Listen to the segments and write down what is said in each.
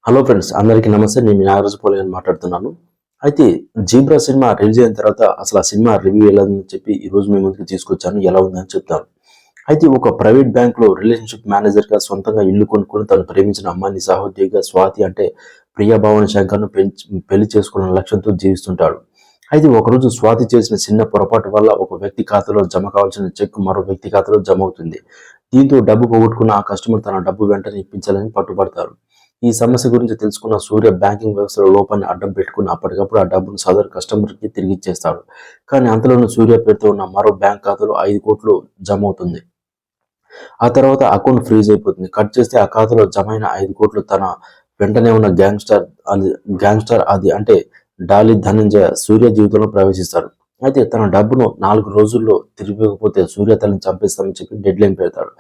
Hello friends, అందరికీ నమస్తే. నేను మీ నాగరాజు పోలే అని మాట్లాడుతున్నాను. అయితే జీబ్రా సినిమా రిలీజ్ అయిన తర్వాత అసలు ఆ సినిమా రివ్యూ ఎలా ఉందని చెప్పి ఈరోజు మీ ముందుకు తీసుకొచ్చాను. ఎలా ఉందని చెప్తాను. అయితే ఒక ప్రైవేట్ బ్యాంక్లో రిలేషన్షిప్ మేనేజర్గా సొంతంగా ఇల్లు కొనుక్కొని తను ప్రేమించిన అమ్మాయిని సహోద్యోగిగా స్వాతి అంటే ప్రియభావన శంకర్ను పెళ్లి చేసుకున్న లక్ష్యంతో జీవిస్తుంటాడు. అయితే ఒకరోజు స్వాతి చేసిన చిన్న పొరపాటు వల్ల ఒక వ్యక్తి ఖాతాలో జమ కావాల్సిన చెక్ మరో వ్యక్తి ఖాతాలో జమ అవుతుంది. దీంతో డబ్బు పోగొట్టుకున్న ఆ కస్టమర్ తన డబ్బు వెంటనే ఇప్పించాలని పట్టుబడతారు. ఈ సమస్య గురించి తెలుసుకున్న సూర్య బ్యాంకింగ్ వ్యవస్థలో లోపాన్ని అడ్డం పెట్టుకుని అప్పటికప్పుడు ఆ డబ్బును సదరు కస్టమర్కి తిరిగి ఇచ్చేస్తాడు. కానీ అంతలోనే సూర్య పేరుతో ఉన్న మరో బ్యాంక్ ఖాతాలో 5 కోట్లు జమ అవుతుంది. ఆ తర్వాత అకౌంట్ ఫ్రీజ్ అయిపోతుంది. కట్ చేస్తే ఆ ఖాతాలో జమైన 5 కోట్లు తన వెంటనే ఉన్న గ్యాంగ్స్టర్ అది అంటే డాలి ధనంజయ సూర్య జీవితంలో ప్రవేశిస్తాడు. అయితే తన డబ్బును 4 రోజుల్లో తిరిగిపోతే సూర్య తల్లిని చంపేస్తామని చెప్పి డెడ్ లైన్ పెడతాడు.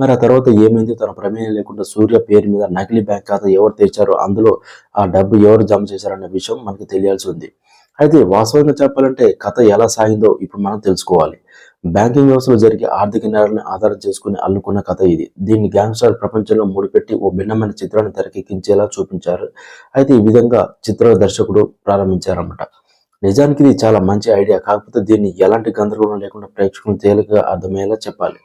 మరి ఆ తర్వాత ఏమైంది? తన ప్రమేయం లేకుండా సూర్య పేరు మీద నకిలీ బ్యాంక్ ఖాతా ఎవరు తెచ్చారో, అందులో ఆ డబ్బు ఎవరు జమ చేశారన్న విషయం మనకి తెలియాల్సి ఉంది. అయితే వాస్తవంగా చెప్పాలంటే కథ ఎలా సాగిందో ఇప్పుడు మనం తెలుసుకోవాలి. బ్యాంకింగ్ వ్యవస్థలో జరిగే ఆర్థిక నేరాలను ఆధారం చేసుకుని అల్లుకున్న కథ ఇది. దీన్ని గ్యాంగ్స్టర్ ప్రపంచంలో ముడిపెట్టి ఓ భిన్నమైన చిత్రాన్ని తెరకెక్కించేలా చూపించారు. అయితే ఈ విధంగా చిత్ర దర్శకుడు ప్రారంభించారన్నమాట. నిజానికి ఇది చాలా మంచి ఐడియా. కాకపోతే దీన్ని ఎలాంటి గందరగోళం లేకుండా ప్రేక్షకులను తేలికగా అర్థమయ్యేలా చెప్పాలి.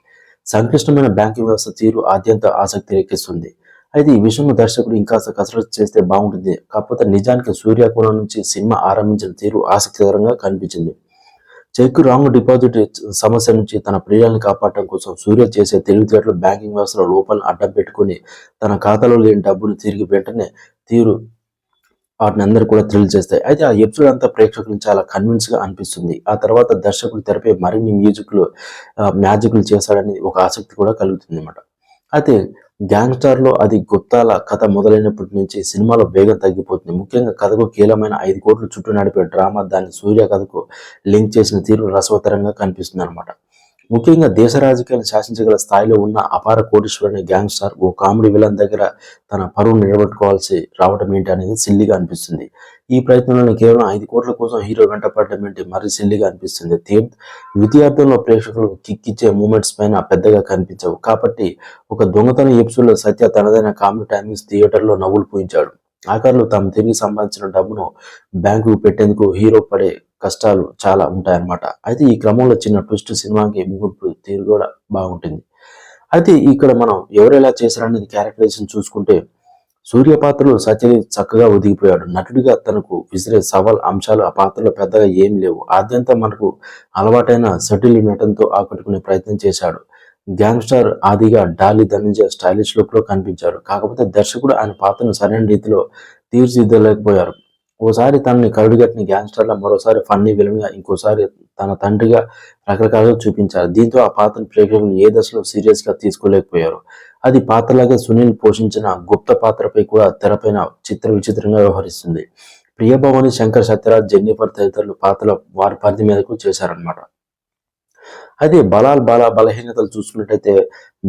సంక్లిష్టమైన బ్యాంకింగ్ వ్యవస్థ తీరు ఆద్యంత ఆసక్తి రేకెత్తిస్తుంది. అయితే ఈ విషయంలో దర్శకుడు ఇంకాస్త కసరత్తు చేస్తే బాగుంటుంది. కాకపోతే నిజానికి సూర్య కోణం నుంచి సినిమా ఆరంభించిన తీరు ఆసక్తికరంగా కనిపించింది. చెక్ రాంగ్ డిపాజిట్ సమస్య నుంచి తన ప్రియులను కాపాడటం కోసం సూర్య చేసే తెలివితేటలు బ్యాంకింగ్ వ్యవస్థలో లోపాలను అడ్డం పెట్టుకుని తన ఖాతాలో లేని డబ్బును తిరిగి వెంటనే తీరు వాటిని అందరూ కూడా థ్రిల్ చేస్తాయి. అయితే ఆ ఎపిసోడ్ అంతా ప్రేక్షకులకు చాలా కన్విన్స్గా అనిపిస్తుంది. ఆ తర్వాత దర్శకుడు తెరపై మరిన్ని మ్యాజిక్లు చేశాడని ఒక ఆసక్తి కూడా కలుగుతుంది అన్నమాట. అయితే గ్యాంగ్స్టర్లో అది గుప్తాల కథ మొదలైనప్పటి నుంచి సినిమాలో వేగం తగ్గిపోతుంది. ముఖ్యంగా కథకు కీలమైన 5 కోట్ల చుట్టూ నడిపే డ్రామా దాన్ని సూర్య కథకు లింక్ చేసిన తీరు రసవత్తరంగా కనిపిస్తుంది అనమాట. ముఖ్యంగా దేశ రాజకీయాలను శాసించగల స్థాయిలో ఉన్న అపార కోటీశ్వరుని గ్యాంగ్స్టర్ ఓ కామెడీ విలన్ దగ్గర తన పరువును నిలబెట్టుకోవాల్సి రావడం ఏంటి అనేది సిల్లిగా అనిపిస్తుంది. ఈ ప్రయత్నంలో కేవలం 5 కోట్ల కోసం హీరో వెంట పడడం ఏంటి మరీ సిల్లిగా అనిపిస్తుంది. ద్వితీయార్థంలో ప్రేక్షకులకు కిక్కిచ్చే మూమెంట్స్ పైన పెద్దగా కనిపించవు. కాబట్టి ఒక దొంగతనం ఎపిసోడ్లో సత్య తనదైన కామెడీ టైమింగ్స్ థియేటర్లో నవ్వులు పూయించాడు. ఆఖరిలో తాము తిరిగి సంపాదించిన డబ్బును బ్యాంకుకు పెట్టేందుకు హీరో పడే కష్టాలు చాలా ఉంటాయన్నమాట. అయితే ఈ క్రమంలో చిన్న ట్విస్ట్ సినిమాకి ముగింపు తీరు కూడా బాగుంటుంది. అయితే ఇక్కడ మనం ఎవరు ఎలా చేశారనేది క్యారెక్టరైజేషన్ చూసుకుంటే సూర్య పాత్రలో సత్యదేవ్ చక్కగా ఒదిగిపోయాడు. నటుడిగా తనకు విసిరే సవాల్ అంశాలు ఆ పాత్రలో పెద్దగా ఏం లేవు. ఆద్యంతా మనకు అలవాటైన సటిల్ నటనతో ఆకట్టుకునే ప్రయత్నం చేశాడు. Gangster ఆదిగా Dolly Dhananjaya stylish look లో కనిపించారు. కాకపోతే దర్శకుడు ఆయన పాత్రను సరైన రీతిలో తీర్చిదిద్దలేకపోయారు. ఓసారి తనని కరుడుగట్టిన గ్యాంగ్స్టర్లా, మరోసారి ఫన్నీ విలన్గా, ఇంకోసారి తన తండ్రిగా రకరకాలుగా చూపించారు. దీంతో ఆ పాత్రను ప్రేక్షకులు ఏ దశలో సీరియస్గా తీసుకోలేకపోయారు. అది పాత్రలాగే సునీల్ పోషించిన గుప్త పాత్రపై కూడా తెరపైన విచిత్రంగా వ్యవహరిస్తుంది. ప్రియభవాని, శంకర్ సత్యరాజ్, జెన్నిఫర్ తదితరులు పాత్రల వారి పరిధి మీదకు చేశారనమాట. అయితే బలహీనతలు చూసుకున్నట్టయితే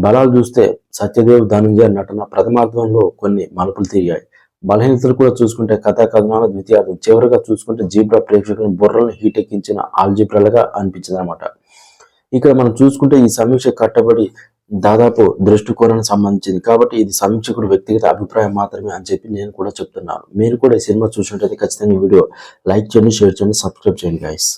బలాలు చూస్తే సత్యదేవ్ ధనంజయ నటన ప్రథమార్థంలో కొన్ని మలుపులు తిరిగాయి. బలహీనతలు కూడా చూసుకుంటే కథా కథనాల ద్వితీయార్థం. చివరిగా చూసుకుంటే జీబ్రా ప్రేక్షకులను బుర్రలను హీటెక్కించిన ఆల్జిబ్రాలుగా అనిపించింది అనమాట. ఇక్కడ మనం చూసుకుంటే ఈ సమీక్ష కట్టబడి దాదాపు దృష్టికోణానికి సంబంధించింది. కాబట్టి ఇది సమీక్షకుడు వ్యక్తిగత అభిప్రాయం మాత్రమే అని చెప్పి నేను కూడా చెప్తున్నాను. మీరు కూడా ఈ సినిమా చూసినట్టయితే ఖచ్చితంగా ఈ వీడియో లైక్ చేయండి, షేర్ చేయండి, సబ్స్క్రైబ్ చేయండి గైస్.